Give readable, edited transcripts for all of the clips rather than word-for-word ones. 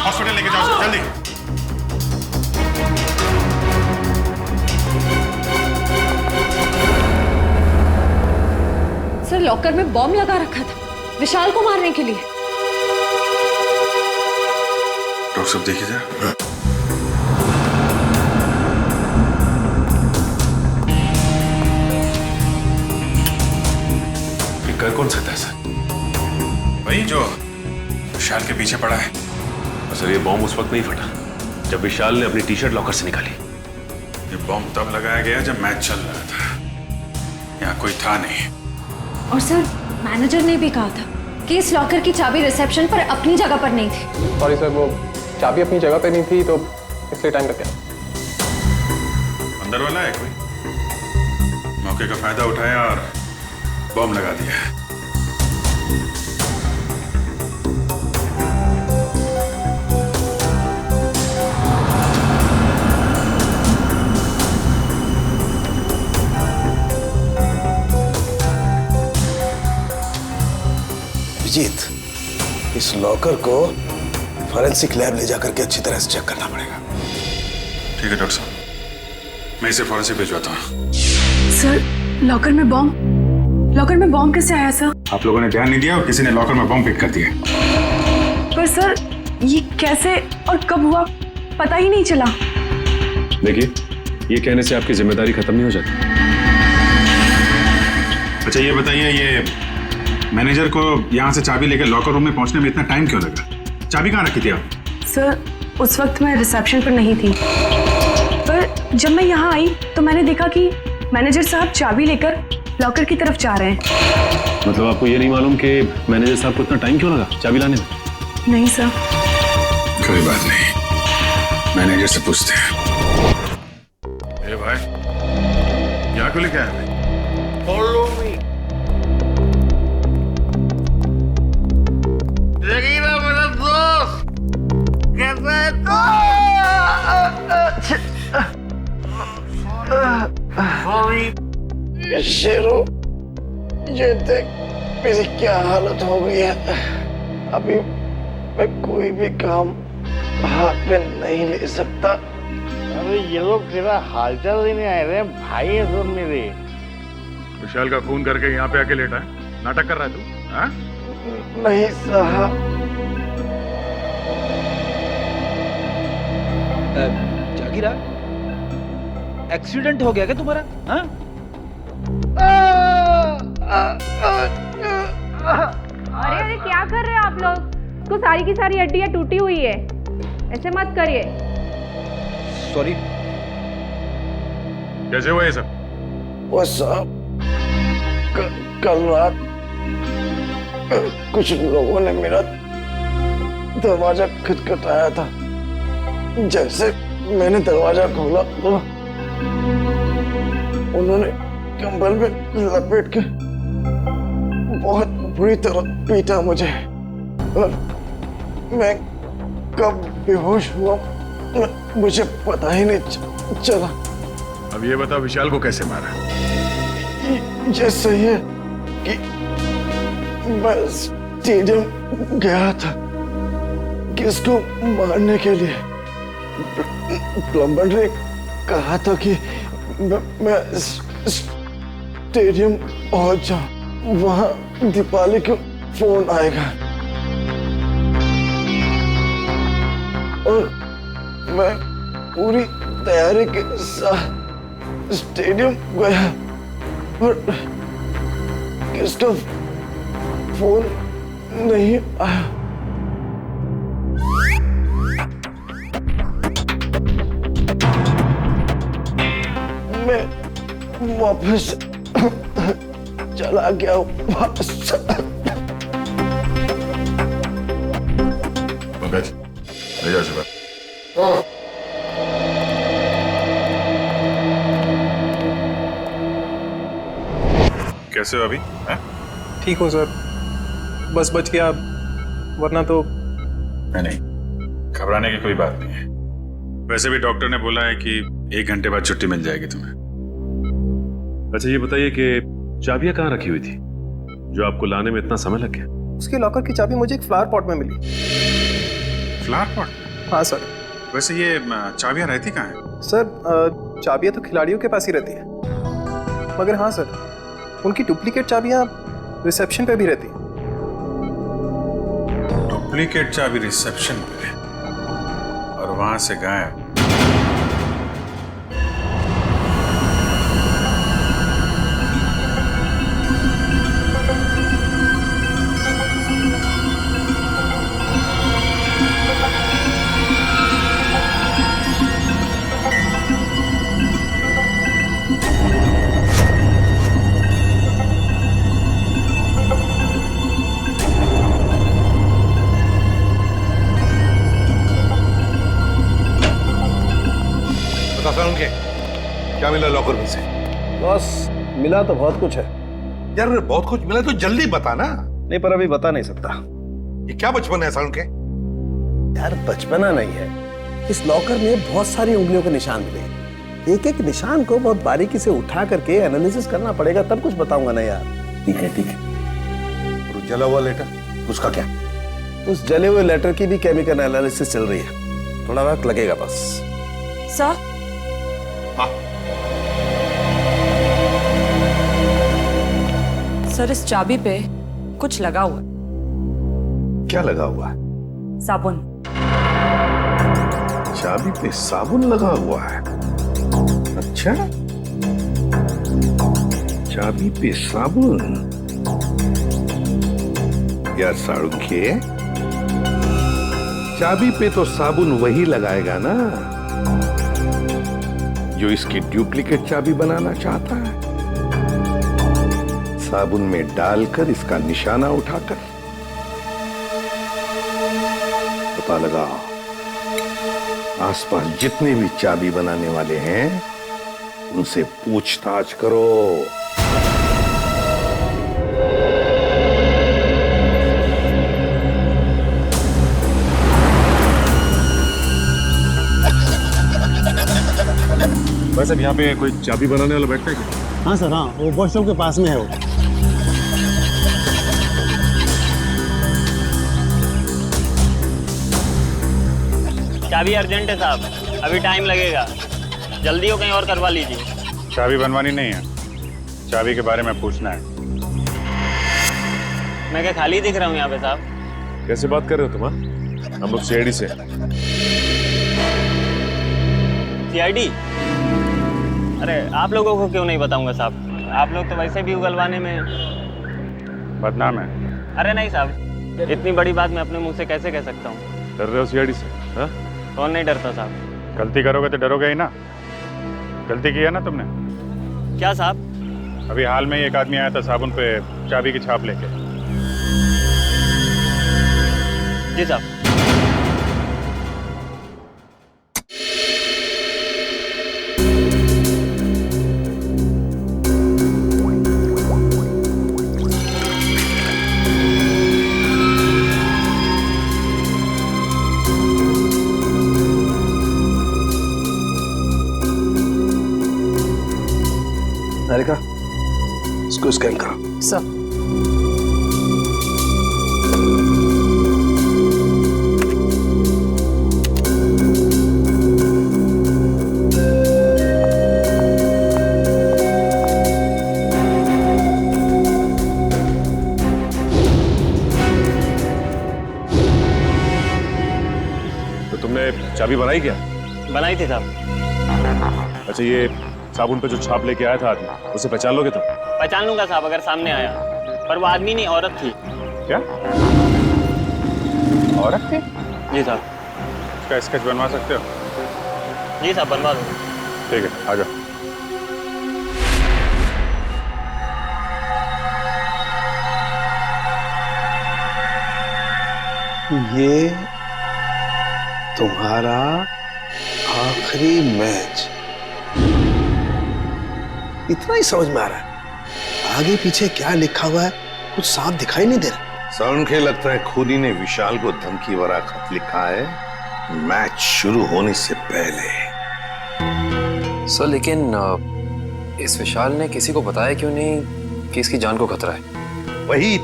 Hospital लेके जाओ जल्दी। सर लॉकर में बॉम्ब लगा रखा था विशाल को मारने के लिए। डॉक्टर साहब देखिए जरा। कर कौन सकता है सर? वही जो विशाल के पीछे पड़ा है। सर ये बॉम्ब उस वक्त नहीं फटा जब विशाल ने अपनी टी शर्ट लॉकर से निकाली। ये बॉम्ब तब लगाया गया जब मैच चल रहा था, यहाँ कोई था नहीं। और सर मैनेजर ने भी कहा था कि इस लॉकर की चाबी रिसेप्शन पर अपनी जगह पर नहीं थी। सॉरी सर, वो चाबी अपनी जगह पे नहीं थी तो इसलिए टाइम लग गया। अंदर वाला है कोई? मौके का फायदा उठाया और बॉम्ब लगा दिया। अभिजीत, इस लॉकर को फॉरेंसिक लैब ले जाकर के अच्छी तरह से चेक करना पड़ेगा। ठीक है डॉक्टर साहब, मैं इसे फॉरेंसिक भिजवाता हूँ। सर लॉकर में बॉम्ब कैसे आया सर? आप लोगों ने ध्यान नहीं दिया और किसी ने लॉकर में बॉम्ब फिट कर दिया। पर सर ये कैसे और कब हुआ पता ही नहीं चला। देखिए ये कहने से आपकी जिम्मेदारी खत्म नहीं हो जाती। अच्छा ये बताइए, ये मैनेजर को यहाँ से चाबी लेकर लॉकर रूम में पहुंचने में इतना टाइम क्यों लगा? चाबी कहाँ रखी थी आप? सर उस वक्त मैं रिसेप्शन पर नहीं थी, पर जब मैं यहाँ आई तो मैंने देखा कि मैनेजर साहब चाबी लेकर लॉकर की तरफ जा रहे हैं। मतलब आपको ये नहीं मालूम कि मैनेजर साहब को इतना टाइम क्यों लगा चाबी लाने में? नहीं सर। कोई बात नहीं, मैनेजर से पूछते हैं। ए भाई, यहाँ को लेके आए? Follow me. जगीरा मेरा दोस्त कैसा है? शेरो, ये देख मेरी क्या हालत हो गई है। अभी मैं कोई भी काम हाथ में नहीं ले सकता। अरे ये लोग तेरा हालचाल लेने आए रहे भाई है सब मेरे। विशाल का खून करके यहाँ पे आके लेटा है, नाटक कर रहा है तू? हाँ? नहीं साहब। जागीरा, एक्सीडेंट हो गया क्या तुम्हारा? हाँ? अरे अरे क्या कर रहे हो आप लोग? तो सारी की सारी हड्डियां टूटी हुई है, ऐसे मत करिए। सॉरी। कैसे हुआ ये सब? वो साहब कल रात कुछ लोगों ने मेरा दरवाजा खटखटाया था। जैसे मैंने दरवाजा खोला तो उन्होंने कंबल में लपेट के बहुत बुरी तरह पीटा मुझे और मैं कब बेहोश हुआ मुझे पता ही नहीं चला। अब ये बता विशाल को कैसे मारा? ये सही है कि मैं स्टेडियम गया था किसको मारने के लिए। प्लम्बर ने कहा था कि मैं स्टेडियम पहुंच जाऊं, वहां दीपाली को फोन आएगा और मैं पूरी तैयारी के साथ स्टेडियम गया और किसका फोन नहीं आया। मैं वापस चला गया वापस। ले जाओ सुबह। कैसे हो अभी? ठीक हूँ सर, बस बच गया, वरना तो। नहीं, घबराने की कोई बात नहीं है। वैसे भी डॉक्टर ने बोला है कि 1 घंटे बाद छुट्टी मिल जाएगी तुम्हें। अच्छा ये बताइए कि चाबियां कहाँ रखी हुई थी? जो आपको लाने में इतना समय लग गया? उसके लॉकर की चाबी मुझे एक फ्लावर पॉट में मिली। Flower pot? हाँ सर। वैसे ये चाबियां रहती कहाँ हैं? सर चाबियां तो खिलाड़ियों के पास ही रहती है, मगर हाँ सर, उनकी डुप्लीकेट चाबियां रिसेप्शन पे भी रहती है। डुप्लीकेट चाबी रिसेप्शन पे और वहां से गायब। क्या मिला लॉकर में से? बॉस मिला तो बहुत कुछ है। यार बहुत कुछ मिला तो जल्दी बता ना। नहीं, पर अभी बता नहीं सकता। ये क्या बचपन है सारुण के? यार बचपना नहीं है, इस लॉकर में बहुत सारी उंगलियों के निशान मिले। एक एक निशान को बहुत बारीकी से उठा करके एनालिसिस करना पड़ेगा, तब कुछ बताऊंगा ना यार। ठीक है ठीक है। और जला हुआ लेटर, उसका क्या? उस जले हुए लेटर की भी केमिकल एनालिसिस चल रही है, थोड़ा वक्त लगेगा बस। सर सर, इस चाबी पे कुछ लगा हुआ है। क्या लगा हुआ है? साबुन। चाबी पे साबुन लगा हुआ है? अच्छा, चाबी पे साबुन। यार सारुंखे, चाबी पे तो साबुन वही लगाएगा ना जो इसकी डुप्लीकेट चाबी बनाना चाहता है। साबुन में डालकर इसका निशाना उठाकर पता लगाओ। आसपास जितने भी चाबी बनाने वाले हैं उनसे पूछताछ करो। वैसे अब यहाँ पे कोई चाबी बनाने वाला बैठता है क्या? हाँ सर, हाँ, वो वॉशरूम के पास में है वो। चाबी अर्जेंट है साहब, अभी टाइम लगेगा, जल्दी हो कहीं और करवा लीजिए। चाबी बनवानी नहीं है, चाबी के बारे में पूछना है। मैं क्या खाली दिख रहा हूँ यहाँ पे साहब? कैसे बात कर रहे हो तुम? हम लोग सीआईडी से। सीआईडी? अरे आप लोगों को क्यों नहीं बताऊंगा साहब, आप लोग तो वैसे भी उगलवाने में बदनाम है। अरे नहीं साहब, इतनी बड़ी बात मैं अपने मुंह से कैसे कह सकता हूँ? डर रहे हो सीआईडी से? हाँ? कौन नहीं डरता साहब? गलती करोगे तो डरोगे ही ना। गलती की है ना तुमने? क्या साहब? अभी हाल में ही एक आदमी आया था साबुन पे चाबी की छाप लेके। जी साहब। निहारिका, इसको स्कैन करो। सर। तो तुमने चाबी बनाई क्या? बनाई थी साहब। अच्छा, ये साबुन पे जो छाप लेके आया था आदमी, उसे पहचान लोगे तुम? पहचान लूंगा साहब अगर सामने आया, पर वो आदमी नहीं, औरत थी। क्या औरत थी? जी साहब। इसका स्केच बनवा सकते हो? जी साहब, बनवा दो। ठीक है, आ जाओ। ये तुम्हारा आखिरी मैच, इतना ही समझ में आ रहा है। आगे पीछे क्या लिखा हुआ है कुछ साफ दिखाई नहीं दे रहा। सारुंखे, लगता है खूनी ने विशाल को धमकी भरा खत लिखा है मैच शुरू होने से पहले। सर, लेकिन इस विशाल ने किसी को बताया क्यों नहीं कि इसकी जान को खतरा है? वही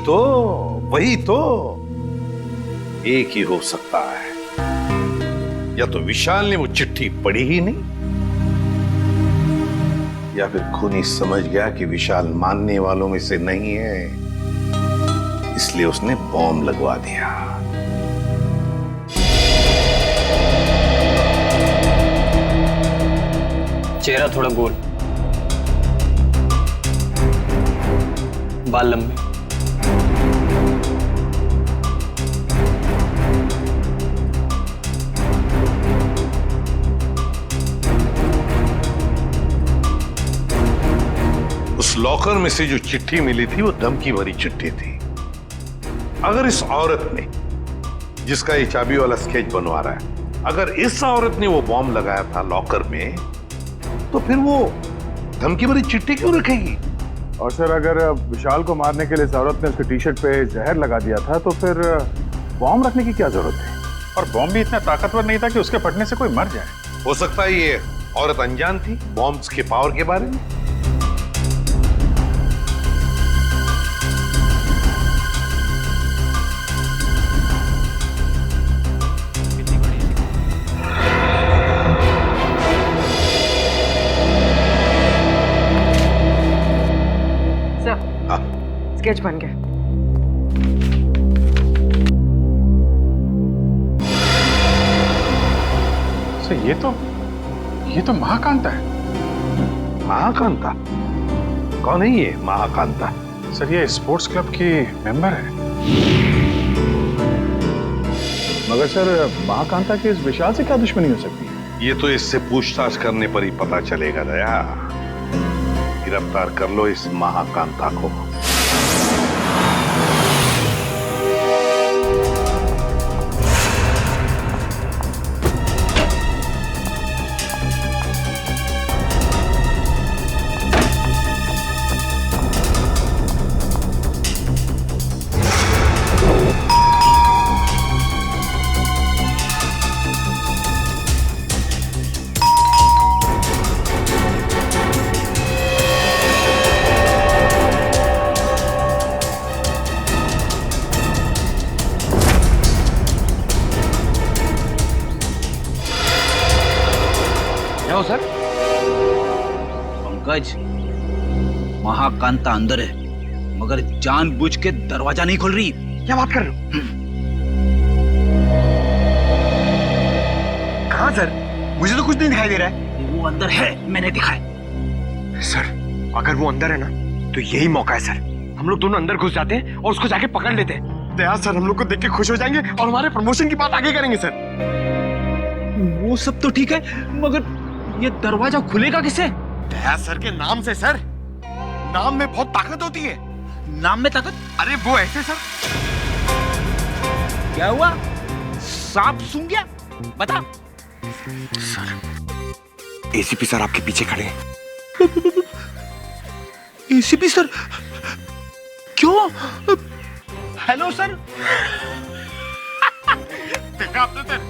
तो एक ही हो सकता है, या तो विशाल ने वो चिट्ठी पढ़ी ही नहीं, या फिर खूनी समझ गया कि विशाल मानने वालों में से नहीं है, इसलिए उसने बॉम्ब लगवा दिया। चेहरा थोड़ा गोल, बाल लंबे, उस लॉकर में से जो चिट्ठी मिली थी वो धमकी भरी चिट्ठी थी। अगर इस औरत ने, जिसका ये चाबी वाला स्केच बनवा रहा है, अगर इस औरत ने वो बॉम्ब लगाया था लॉकर में, तो फिर वो धमकी भरी चिट्ठी क्यों रखेगी? और सर, अगर विशाल को मारने के लिए इस औरत ने उसके टी शर्ट पे जहर लगा दिया था, तो फिर बॉम्ब रखने की क्या जरूरत है? और बॉम्ब भी इतना ताकतवर नहीं था कि उसके फटने से कोई मर जाए। हो सकता है ये औरत अनजान थी बॉम्ब्स के पावर के बारे में। स्केच बन गया। सर, ये तो महाकांता है। महाकांता? कौन है ये महाकांता? सर, ये स्पोर्ट्स क्लब की मेंबर है। मगर सर, महाकांता के इस विशाल से क्या दुश्मनी हो सकती है? ये तो इससे पूछताछ करने पर ही पता चलेगा दया। गिरफ्तार कर लो इस महाकांता को। सर, पंकज, महाकांता अंदर है, मगर जानबूझ के दरवाजा नहीं खोल रही। क्या बात कर रहे हो? कहाँ सर? मुझे तो कुछ नहीं दिखाई दे रहा है। वो अंदर है, मैंने देखा है। सर, अगर वो अंदर है ना, तो यही मौका है सर। हम लोग दोनों अंदर घुस जाते हैं और उसको जाके पकड़ लेते हैं। दया सर हम लोग को देख के खुश हो जाएंगे और हमारे प्रमोशन की बात आगे करेंगे सर। वो सब तो ठीक है, मगर ये दरवाजा खुलेगा किससे? दया सर के नाम से सर। नाम में बहुत ताकत होती है। नाम में ताकत? अरे वो ऐसे सर। क्या हुआ? सांप सूंघ गया? बता। सर, एसीपी सर आपके पीछे खड़े हैं। ACP sir? क्यों? Hello sir. देखा आपने सर,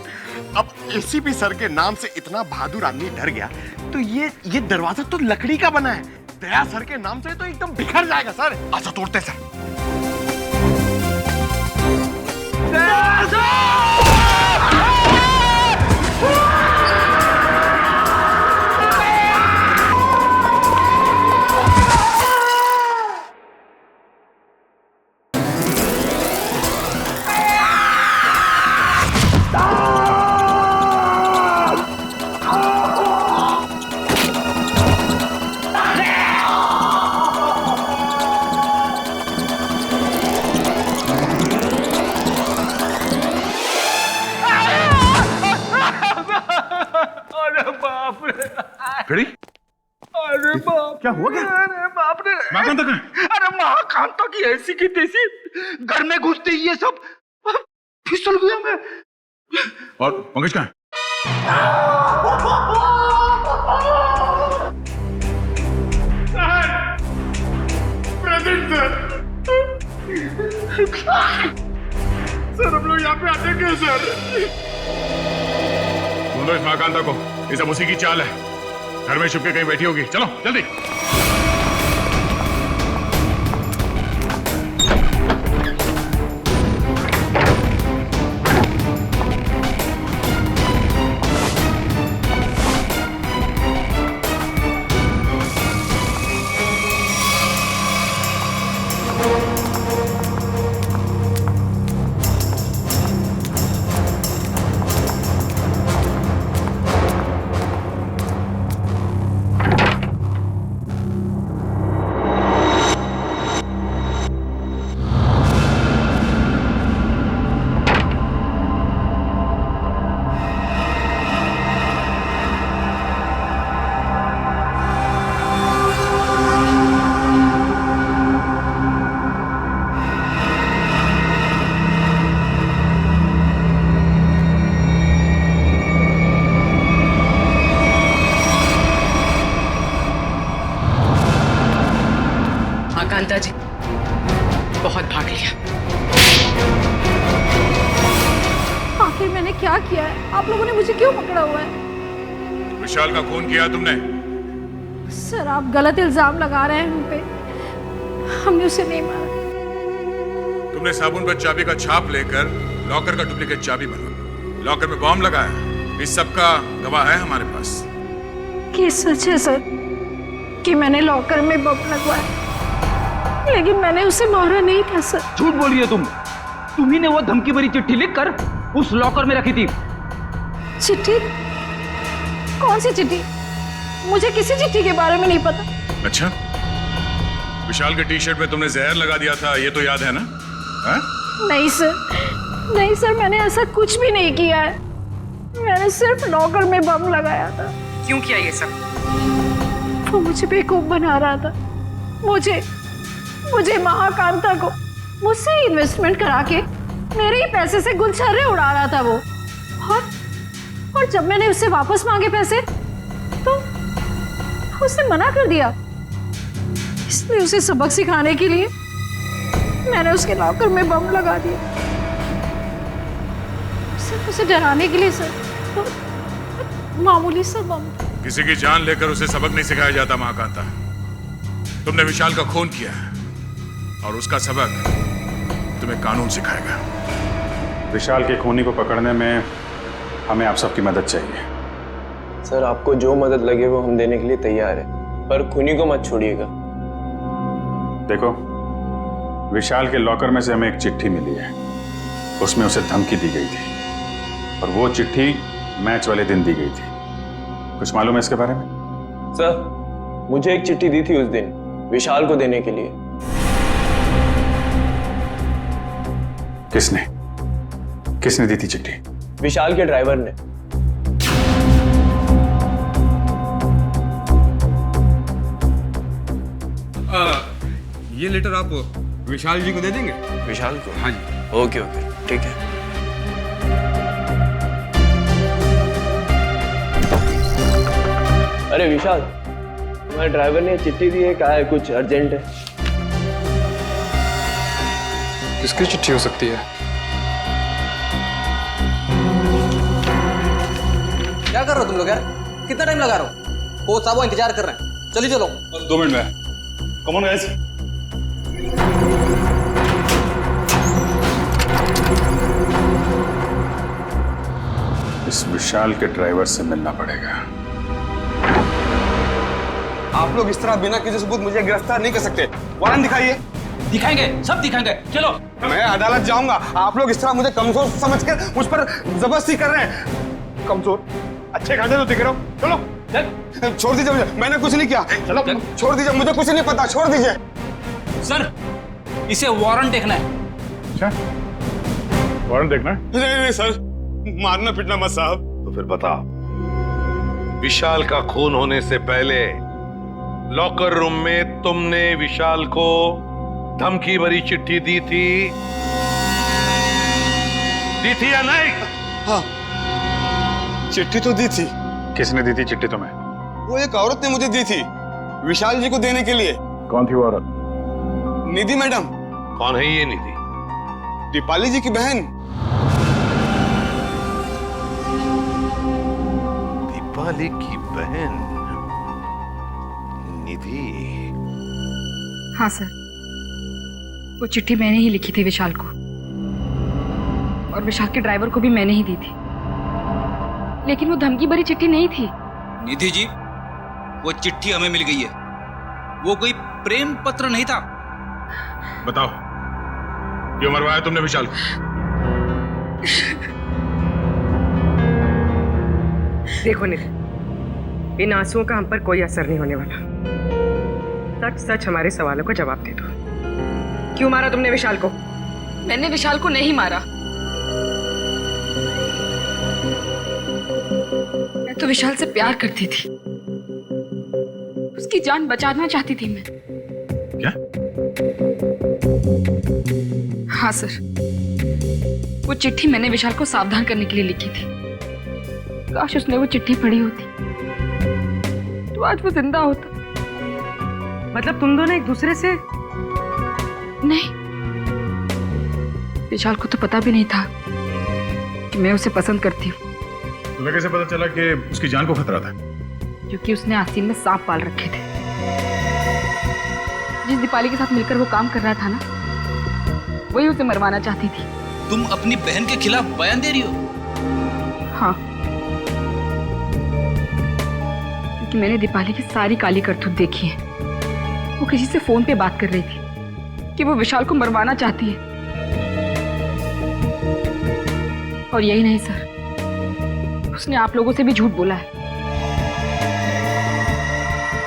अब एसीपी सर के नाम से इतना बहादुर आदमी डर गया, तो ये दरवाजा तो लकड़ी का बना है। दया सर के नाम से तो एकदम बिखर जाएगा सर। अच्छा तोड़ते सर। दया सर! फिर अरे बाप, क्या हुआ? क्या? अरे बाप रे, महाकांता कहाँ है? अरे महाकांता की ऐसी की तैसी घर में घुसते ही ये सब फिसल गया मैं। और पंकज कहाँ है? प्रेजेंट सर हम लोग यहाँ पे आते क्यों सर? ढूंढो इस महाकांता को, ये सब उसी की चाल है। घर में छुप के कहीं बैठी होगी। चलो जल्दी। हवलदार जी, बहुत भाग लिया। आखिर मैंने क्या किया है? आप लोगों ने मुझे क्यों पकड़ा हुआ है? विशाल का खून किया तुमने? सर, आप गलत इल्जाम लगा रहे हैं हम पे। हमने उसे नहीं मारा। तुमने साबुन पर चाबी का छाप लेकर लॉकर का डुप्लीकेट चाबी बना, लॉकर में बॉम्ब लगाया। इस सब का गवाह है हमारे पास। ये सच है सर कि मैंने लॉकर में बम लगवाया, लेकिन मैंने उसे मारा नहीं था सर। झूठ बोलिए तुम। तुम्ही ने वो धमकी भरी चिट्ठी लिखकर उस लॉकर में रखी थी। चिट्ठी? कौन सी चिट्ठी? मुझे किसी चिट्ठी के बारे में नहीं पता। अच्छा, विशाल के टी शर्ट में तुमने जहर लगा दिया था, ये तो याद है ना? हा? नहीं सर, नहीं सर, मैंने ऐसा कुछ भी नहीं किया है। मैंने सिर्फ लॉकर में बम लगाया था। क्यों किया ये सब? वो मुझे बेवकूफ बना रहा था। मुझे महाकांता को मुझसे इन्वेस्टमेंट करा के मेरे ही पैसे से गुलछर्रे उड़ा रहा था वो। और जब मैंने उससे वापस मांगे पैसे तो उसने मना कर दिया। इसलिए उसे सबक सिखाने के लिए मैंने उसके लॉकर में बम लगा दिया, सिर्फ उसे डराने के लिए सर। तो मामूली सा बम। किसी की जान लेकर उसे सबक नहीं सिखाया जाता महाकांता। तुमने विशाल का खून किया और उसका सबक तुम्हें कानून सिखाएगा। विशाल के खूनी को पकड़ने में हमें आप सबकी मदद चाहिए। सर, आपको जो मदद लगे वो हम देने के लिए तैयार है, पर खूनी को मत छोड़िएगा। देखो, विशाल के लॉकर में से हमें एक चिट्ठी मिली है। उसमें उसे धमकी दी गई थी और वो चिट्ठी मैच वाले दिन दी गई थी। कुछ मालूम है इसके बारे में? सर, मुझे एक चिट्ठी दी थी उस दिन विशाल को देने के लिए। किसने दी थी चिट्ठी? विशाल के ड्राइवर ने। ये लेटर आप विशाल जी को दे देंगे? विशाल को? हाँ जी। ओके, ठीक है। अरे विशाल, तुम्हारे ड्राइवर ने चिट्ठी दी है, कहा है कुछ अर्जेंट है। किसकी चिट्ठी हो सकती है? क्या कर रहे हो तुम लोग यार? कितना टाइम लगा रहे हो? कोच साहब इंतजार कर रहे हैं। चलिए चलो। 2 मिनट में। Come on guys. इस विशाल के ड्राइवर से मिलना पड़ेगा। आप लोग इस तरह बिना किसी सबूत मुझे गिरफ्तार नहीं कर सकते। वारंट दिखाइए। दिखाएंगे, सब दिखाएंगे। चलो। मैं अदालत जाऊंगा। आप लोग इस तरह मुझे कमजोर समझकर मुझ पर जबरदस्ती कर रहे हैं। कमजोर? अच्छे खासे तो दिख रहे हो। चलो छोड़ दीजिए मुझे, मैंने कुछ नहीं किया। चलो छोड़ दीजिए, मुझे कुछ नहीं पता, छोड़ दीजिए। सर, इसे वारंट देखना है। अच्छा, वारंट देखना है? नहीं सर, मारना पीटना मत साहब। तो फिर बता, विशाल का खून होने से पहले लॉकर रूम में तुमने विशाल को धमकी भरी चिट्ठी दी थी या नहीं? हाँ, चिट्ठी तो दी थी। किसने दी थी चिट्ठी तुम्हें? वो एक औरत ने मुझे दी थी विशाल जी को देने के लिए। कौन थी वो औरत? निधि मैडम। कौन है ये निधि? दीपाली जी की बहन। दीपाली की बहन निधि? हाँ सर, वो चिट्ठी मैंने ही लिखी थी विशाल को, और विशाल के ड्राइवर को भी मैंने ही दी थी। लेकिन वो धमकी भरी चिट्ठी नहीं थी। निधि जी, वो चिट्ठी हमें मिल गई है। वो कोई प्रेम पत्र नहीं था। बताओ, क्यों मरवाया तुमने विशाल को? देखो निधि, इन आंसुओं का हम पर कोई असर नहीं होने वाला। सच सच हमारे सवालों का जवाब दे दो। क्यों मारा तुमने विशाल को? मैंने विशाल को नहीं मारा। मैं तो विशाल से प्यार करती थी, उसकी जान बचाना चाहती थी मैं। क्या? हाँ सर, वो चिट्ठी मैंने विशाल को सावधान करने के लिए लिखी थी। काश उसने वो चिट्ठी पढ़ी होती तो आज वो जिंदा होता। मतलब तुम दोनों एक दूसरे से नहीं, विशाल को तो पता भी नहीं था कि मैं उसे पसंद करती हूँ। तुम्हें कैसे पता चला कि उसकी जान को खतरा था? क्योंकि उसने आस्तीन में सांप पाल रखे थे। जिस दीपाली के साथ मिलकर वो काम कर रहा था ना, वही उसे मरवाना चाहती थी। तुम अपनी बहन के खिलाफ बयान दे रही हो? हाँ, क्योंकि मैंने दीपाली की सारी काली करतूत देखी है। वो किसी से फोन पे बात कर रही थी कि वो विशाल को मरवाना चाहती है। और यही नहीं सर, उसने आप लोगों से भी झूठ बोला है।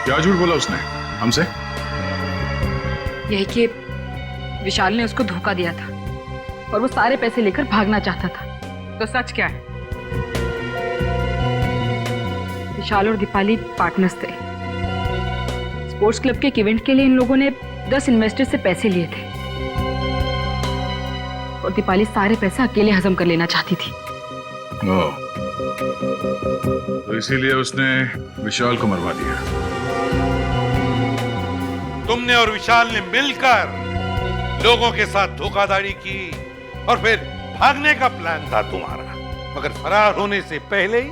क्या झूठ बोला उसने हमसे? यही कि विशाल ने उसको धोखा दिया था और वो सारे पैसे लेकर भागना चाहता था। तो सच क्या है? विशाल और दीपाली पार्टनर्स थे। स्पोर्ट्स क्लब के एक इवेंट के लिए इन लोगों ने 10 इन्वेस्टर से पैसे लिए थे और दीपाली सारे पैसे अकेले हजम कर लेना चाहती थी। तो इसीलिए उसने विशाल को मरवा दिया। तुमने और विशाल ने मिलकर लोगों के साथ धोखाधड़ी की और फिर भागने का प्लान था तुम्हारा, मगर फरार होने से पहले ही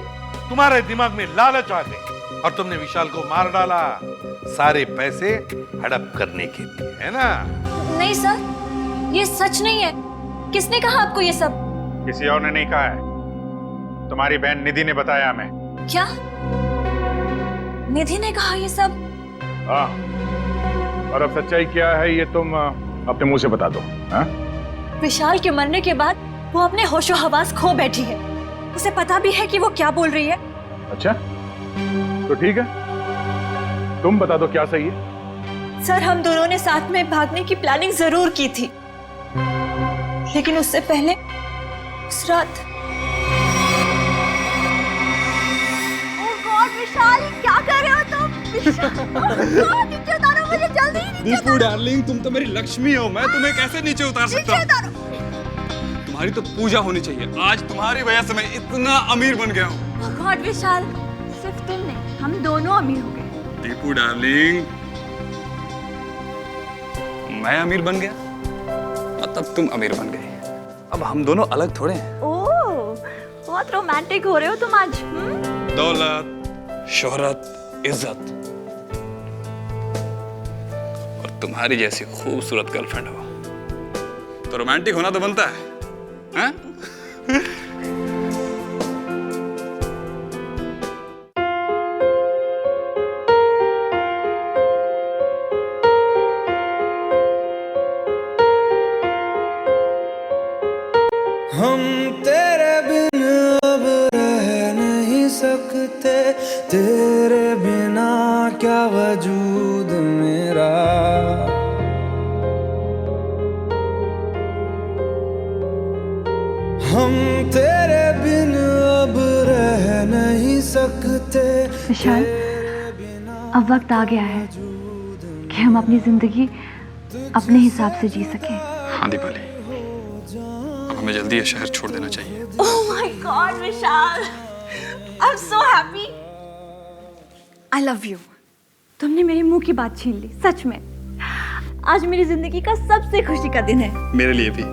तुम्हारे दिमाग में लालच आ गई और तुमने विशाल को मार डाला, सारे पैसे हड़प करने के लिए, है ना? नहीं सर, ये सच नहीं है। किसने कहा आपको ये सब? किसी और ने नहीं कहा है, तुम्हारी बहन निधि ने बताया हमें। क्या? निधि ने कहा ये सब? हाँ, और अब सच्चाई क्या है ये तुम अपने मुंह से बता दो। हाँ? विशाल के मरने के बाद वो अपने होशो हवास खो बैठी है। उसे पता भी है कि वो क्या बोल रही है। अच्छा, तो ठीक है, तुम बता दो क्या सही है। सर, हम दोनों ने साथ में भागने की प्लानिंग जरूर की थी, लेकिन उससे पहले उस रात। ओह गॉड विशाल, क्या कर रहे हो तुम? नीचे उतारो मुझे जल्दी। दीपू डार्लिंग, तुम तो मेरी लक्ष्मी हो, मैं तुम्हें कैसे नीचे उतार सकता हूँ? तुम्हारी तो पूजा होनी चाहिए। आज तुम्हारी वजह से मैं इतना अमीर बन गया हूँ। ओह गॉड विशाल, सिर्फ तुम नहीं, हम दोनों अमीर हो गए। दीपू डार्लिंग, मैं अमीर बन गया मतलब तुम अमीर बन गई। अब हम दोनों अलग थोड़े हैं। ओह, बहुत रोमांटिक हो रहे हो तुम आज। दौलत, शोहरत, इज्जत और तुम्हारी जैसी खूबसूरत गर्लफ्रेंड हो तो रोमांटिक होना तो बनता है, हैं? हम तेरे बिन अब रह नहीं सकते, तेरे बिना क्या वजूद मेरा। हम तेरे बिन अब रह नहीं सकते। विशाल, अब वक्त आ गया है कि हम अपनी जिंदगी अपने हिसाब से जी सकें। हाँ दीपाली, अब हमें जल्दी ये शहर छोड़ देना चाहिए। Oh my God, Vishal, I'm so happy. I love you. तुमने मेरे मुंह की बात छीन ली, सच में। आज मेरी जिंदगी का सबसे खुशी का दिन है। मेरे लिए भी।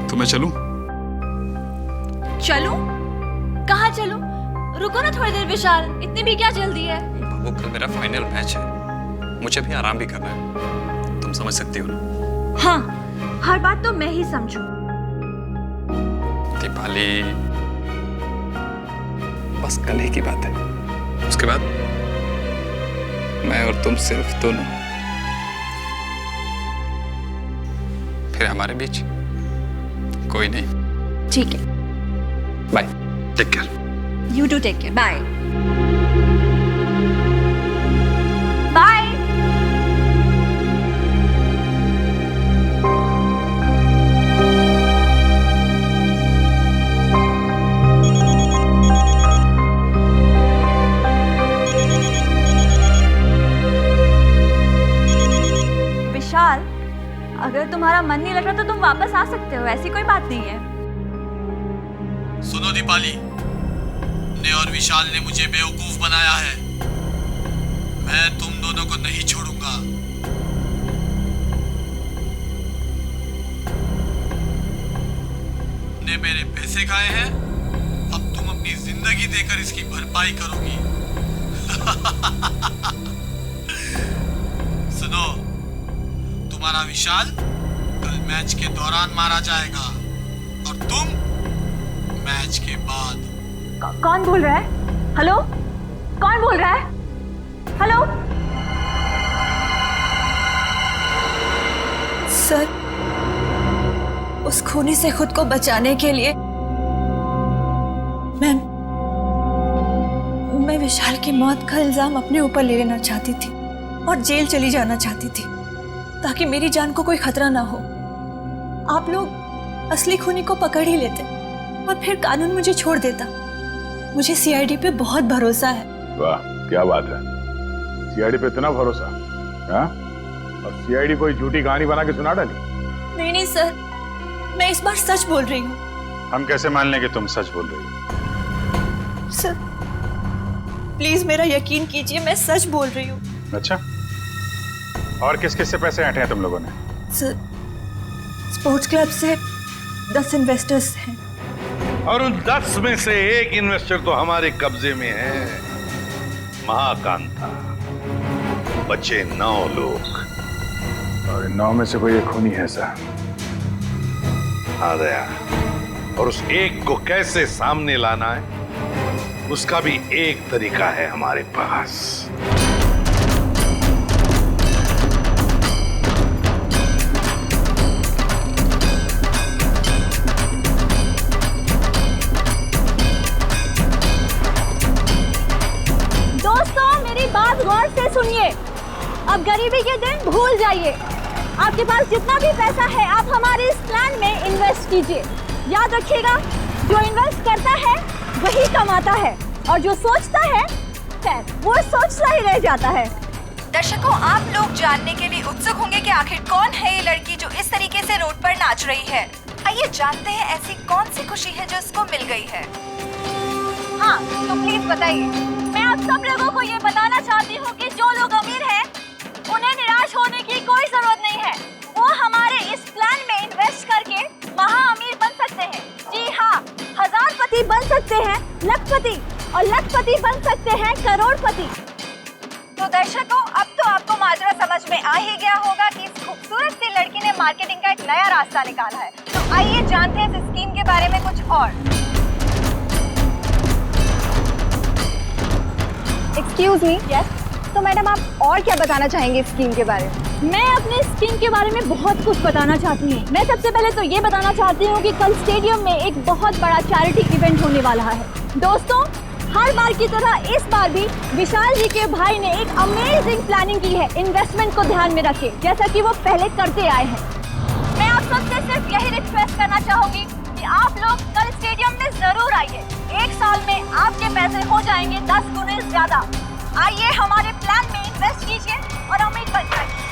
तो मैं चलूं? चलूं? कहाँ चलूं? रुको ना थोड़ी देर विशाल, इतनी भी क्या जल्दी है? वो कल मेरा फाइनल मैच है, मुझे भी आराम भी करना है, तुम समझ सकती हो ना? हाँ, हर बात तो मैं ही समझूं। दीपाली, बस कल ही की बात है, उसके बाद मैं और तुम सिर्फ दोनों, फिर हमारे बीच कोई नहीं। ठीक है, bye, take care. You do take care. Bye. Bye. Vishal, अगर तुम्हारा मन नहीं लग रहा तो तुम वापस आ सकते हो, ऐसी कोई बात नहीं है। सुनो दीपाली, और विशाल ने मुझे बेवकूफ बनाया है। मैं तुम दोनों को नहीं छोड़ूंगा। ने मेरे पैसे खाए हैं, अब तुम अपनी जिंदगी देकर इसकी भरपाई करोगी। सुनो, तुम्हारा विशाल कल मैच के दौरान मारा जाएगा और तुम मैच के बाद। कौन बोल रहा है? हेलो, कौन बोल रहा है? हेलो सर, उस खूनी से खुद को बचाने के लिए मैं विशाल की मौत का इल्जाम अपने ऊपर ले लेना चाहती थी और जेल चली जाना चाहती थी ताकि मेरी जान को कोई खतरा ना हो। आप लोग असली खूनी को पकड़ ही लेते और फिर कानून मुझे छोड़ देता। मुझे सीआईडी पे बहुत भरोसा है। वाह, क्या बात है, सीआईडी पे इतना भरोसा? हाँ? और सीआईडी कोई झूठी कहानी बना के सुना डाली? नहीं सर, मैं इस बार सच बोल रही हूँ। हम कैसे मान लें कि तुम सच बोल रही हो? सर प्लीज मेरा यकीन कीजिए, मैं सच बोल रही हूँ। अच्छा, और किस किस से पैसे ऐंठे हैं तुम लोगों ने? सर स्पोर्ट्स क्लब से 10 इन्वेस्टर्स हैं। और उन 10 में से एक इन्वेस्टर तो हमारे कब्जे में है, महाकांता। बचे 9 लोग और 9 में से कोई एक खूनी है सर। आ गया, और उस एक को कैसे सामने लाना है उसका भी एक तरीका है हमारे पास। दोस्तों मेरी बात गौर से सुनिए। अब गरीबी के दिन भूल जाइए। आपके पास जितना भी पैसा है आप हमारे इस प्लान में इन्वेस्ट कीजिए। याद रखिएगा, जो इन्वेस्ट करता है वही कमाता है और जो सोचता है खैर वो सोचता ही रह जाता है। दर्शकों, आप लोग जानने के लिए उत्सुक होंगे कि आखिर कौन है ये लड़की जो इस तरीके से रोड पर नाच रही है। आइए जानते हैं ऐसी कौन सी खुशी है जो इसको मिल गई है। हाँ तो प्लीज बताइए। मैं आप सब लोगों को ये बताना चाहती हूँ कि जो लोग अमीर हैं उन्हें निराश होने की कोई जरूरत नहीं है। वो हमारे इस प्लान में इन्वेस्ट करके महा अमीर बन सकते हैं। जी हाँ, हजारपति बन सकते हैं, लखपति, और लखपति बन सकते हैं करोड़पति। तो दर्शकों, अब तो आपको माजरा समझ में आ ही गया होगा कि इस खूबसूरत सी लड़की ने मार्केटिंग का एक नया रास्ता निकाला है। तो आइए जानते हैं इस स्कीम के बारे में कुछ और। Excuse me. यस, तो मैडम आप और क्या बताना चाहेंगे इस स्कीम के बारे में? मैं अपने स्कीम के बारे में बहुत कुछ बताना चाहती हूँ। मैं सबसे पहले तो ये बताना चाहती हूँ कि कल स्टेडियम में एक बहुत बड़ा चैरिटी इवेंट होने वाला है। दोस्तों, हर बार की तरह इस बार भी विशाल जी के भाई ने एक अमेजिंग प्लानिंग की है इन्वेस्टमेंट को ध्यान में रखे, जैसा कि वो पहले करते आए हैं। मैं आप सबसे सिर्फ यही रिक्वेस्ट करना चाहूंगी कि आप लोग कल स्टेडियम में जरूर आइए। 1 साल में आपके पैसे हो जाएंगे 10 गुने ज्यादा। आइए हमारे प्लान में इन्वेस्ट कीजिए और अमीर बन जाइए।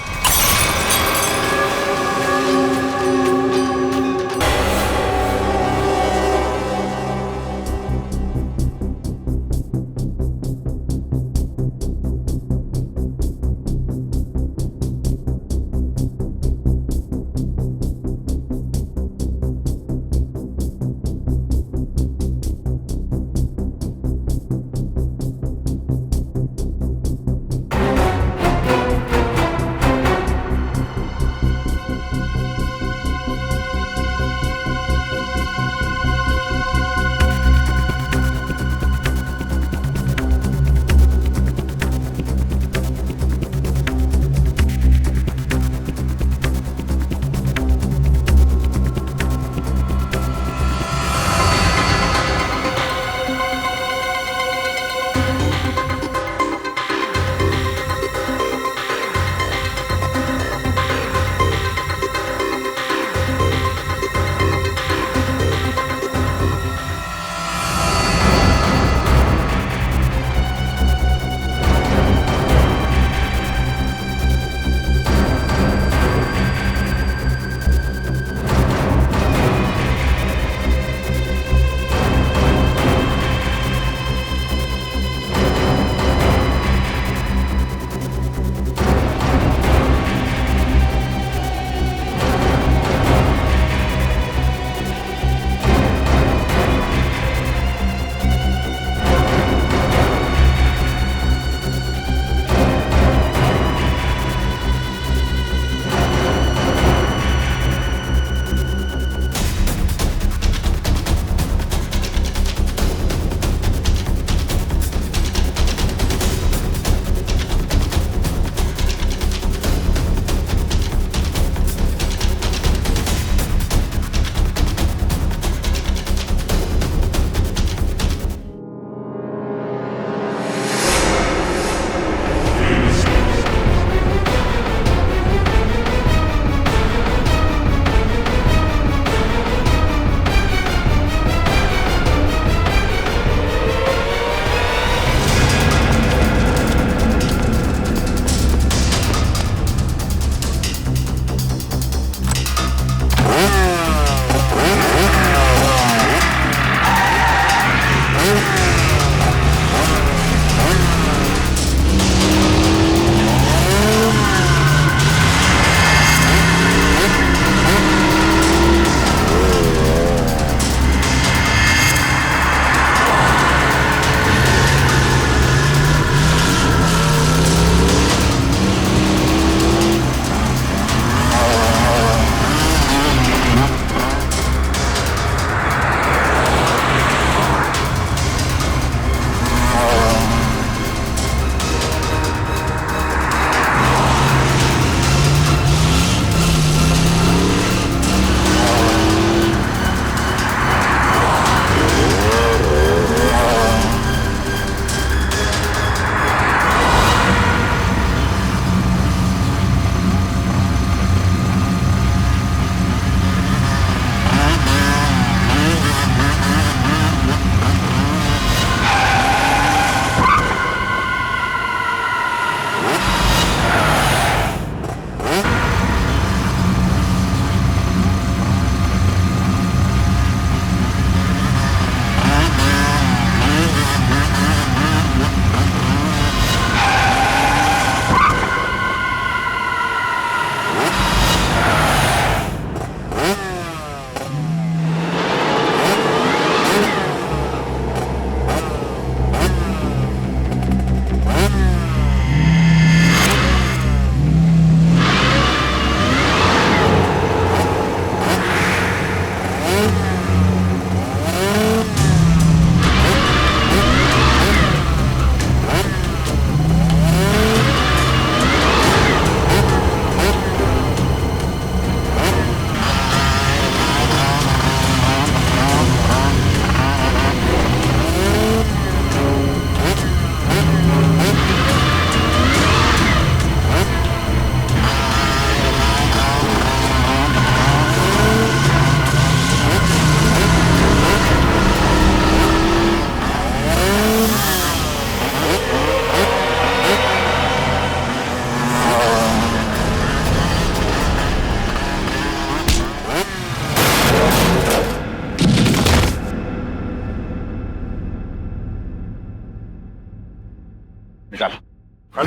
निकाल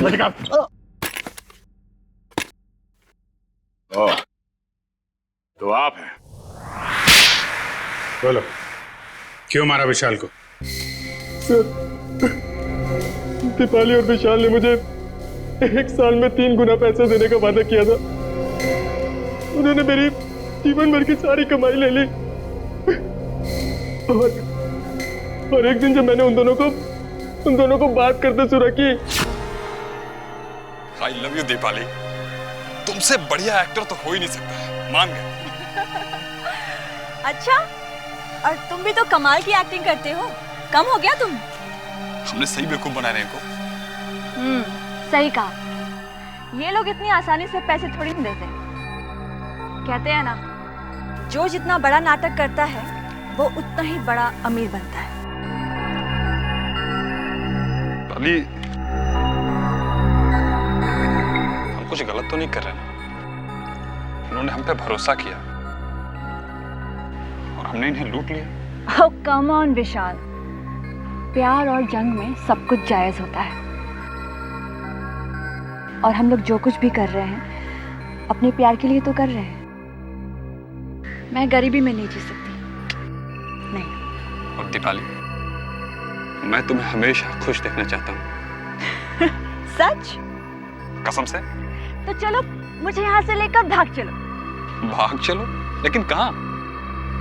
निकाल। ओ, तो आप हैं। बोलो, क्यों मारा विशाल को? दीपाली और विशाल ने मुझे 1 साल में 3 गुना पैसे देने का वादा किया था। उन्होंने मेरी जीवन भर की सारी कमाई ले ली। और एक दिन जब मैंने उन दोनों को बात करते सुना कि आई लव यू दीपाली, तुमसे बढ़िया एक्टर तो हो ही नहीं सकता है, मान गए। अच्छा, और तुम भी तो कमाल की एक्टिंग करते हो। कम हो गया तुम? हमने सही बेवकूफ बना रहे इनको। सही कहा। ये लोग इतनी आसानी से पैसे थोड़ी नहीं देते। कहते हैं ना, जो जितना बड़ा नाटक करता है वो उतना ही बड़ा अमीर बनता है। अली, हम कुछ गलत तो नहीं कर रहे ना? उन्होंने हम पे भरोसा किया और हमने इन्हें लूट लिया। ओह कम ऑन विशाल, प्यार और जंग में सब कुछ जायज होता है। और हम लोग जो कुछ भी कर रहे हैं अपने प्यार के लिए तो कर रहे हैं। मैं गरीबी में नहीं जी सकती। नहीं। और दीपाली, मैं तुम्हें हमेशा खुश देखना चाहता हूँ। सच? कसम से। तो चलो मुझे यहाँ से लेकर भाग चलो। भाग चलो? लेकिन कहाँ?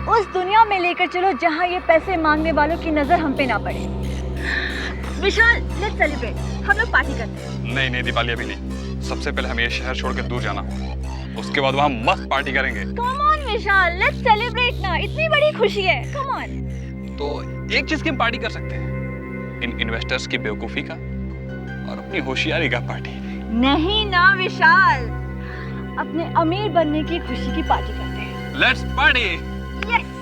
उस दुनिया में लेकर चलो जहाँ ये पैसे मांगने वालों की नजर हम पे ना पड़े। विशाल, लेट्स सेलिब्रेट। हम लोग पार्टी करते हैं। नहीं नहीं दीपाली, अभी नहीं। सबसे पहले हमें ये शहर छोड़ के दूर जाना, उसके बाद वहाँ मस्त पार्टी करेंगे। Come on Vishal, let's celebrate ना। इतनी बड़ी खुशी है, कम ऑन। तो एक चीज की हम पार्टी कर सकते हैं, इन इन्वेस्टर्स की बेवकूफी का और अपनी होशियारी का पार्टी। नहीं ना विशाल, अपने अमीर बनने की खुशी की पार्टी करते हैं। Let's party. यस।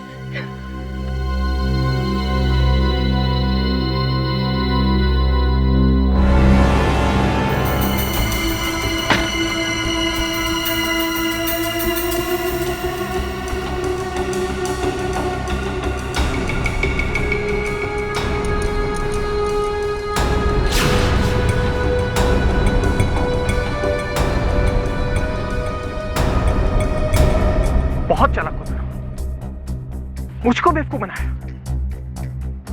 बहुत चालाक हो तुम, मुझको बेवकूफ बनाया।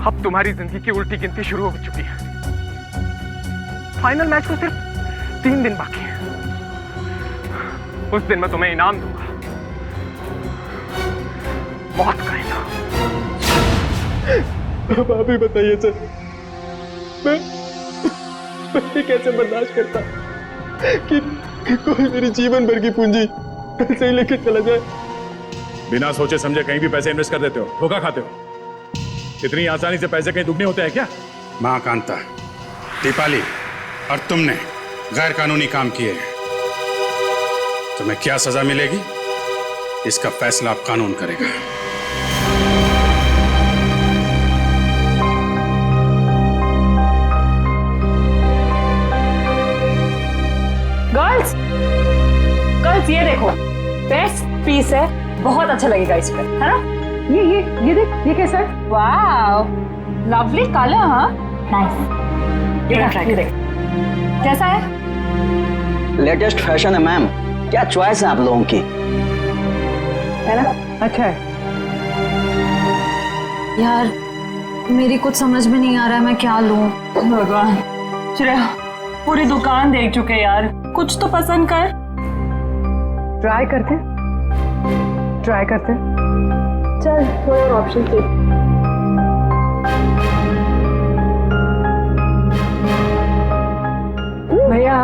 अब तुम्हारी जिंदगी की उल्टी गिनती शुरू हो चुकी है। फाइनल मैच को सिर्फ 3 दिन बाकी है। उस दिन मैं तुम्हें इनाम दूंगा, मौत का इनाम। अब आप ही बताइए सर, मैं ये कैसे बर्दाश्त करता कि कोई मेरी जीवन भर की पूंजी ऐसे ही लेके चला जाए। बिना सोचे समझे कहीं भी पैसे इन्वेस्ट कर देते हो, धोखा खाते हो। इतनी आसानी से पैसे कहीं दुगने होते हैं क्या? महाकांता, दीपाली और तुमने गैर कानूनी काम किए हैं। तुम्हें क्या सजा मिलेगी, इसका फैसला अब कानून करेगा। गर्ल्स, ये देखो, बेस्ट पीस है, बहुत अच्छा लगेगा इस पर, है ना? ये देख, ये कैसा है? वाव, लवली कलर। हाँ, नाइस। ये देख, कैसा है? लेटेस्ट फैशन है मैम, क्या चॉइस है आप लोगों की, है ना? अच्छा है यार, मेरी कुछ समझ में नहीं आ रहा है मैं क्या लूं। भगवान, श्रेया पूरी दुकान देख चुके यार, कुछ तो पसंद कर। ट्राई करते चल, कोई और ऑप्शन दे। भैया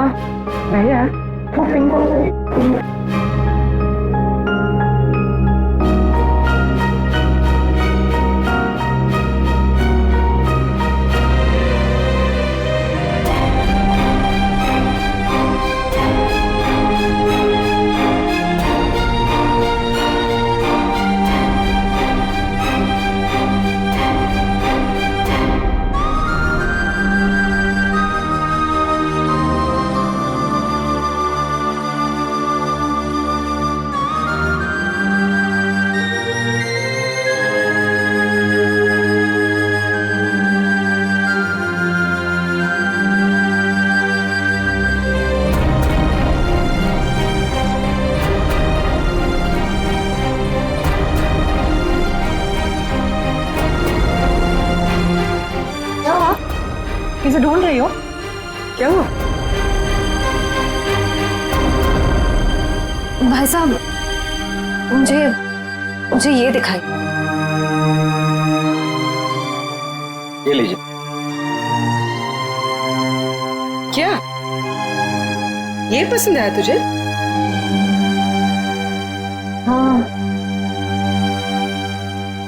वो पिंक वाला किसे ढूंढ रही हो? क्या हुआ? भाई साहब, मुझे ये दिखाई। ये लीजिए। क्या ये पसंद आया तुझे? हाँ,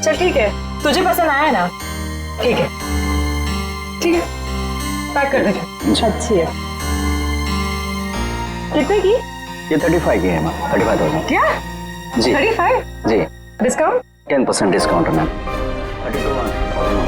चल ठीक है, तुझे पसंद आया ना? ठीक है, ठीक है, पैक कर दे। अच्छी है। कितने की? ये 35 की है मैम, 35,000। क्या जी 35? जी। डिस्काउंट? 10% डिस्काउंट है मैम। 32,000।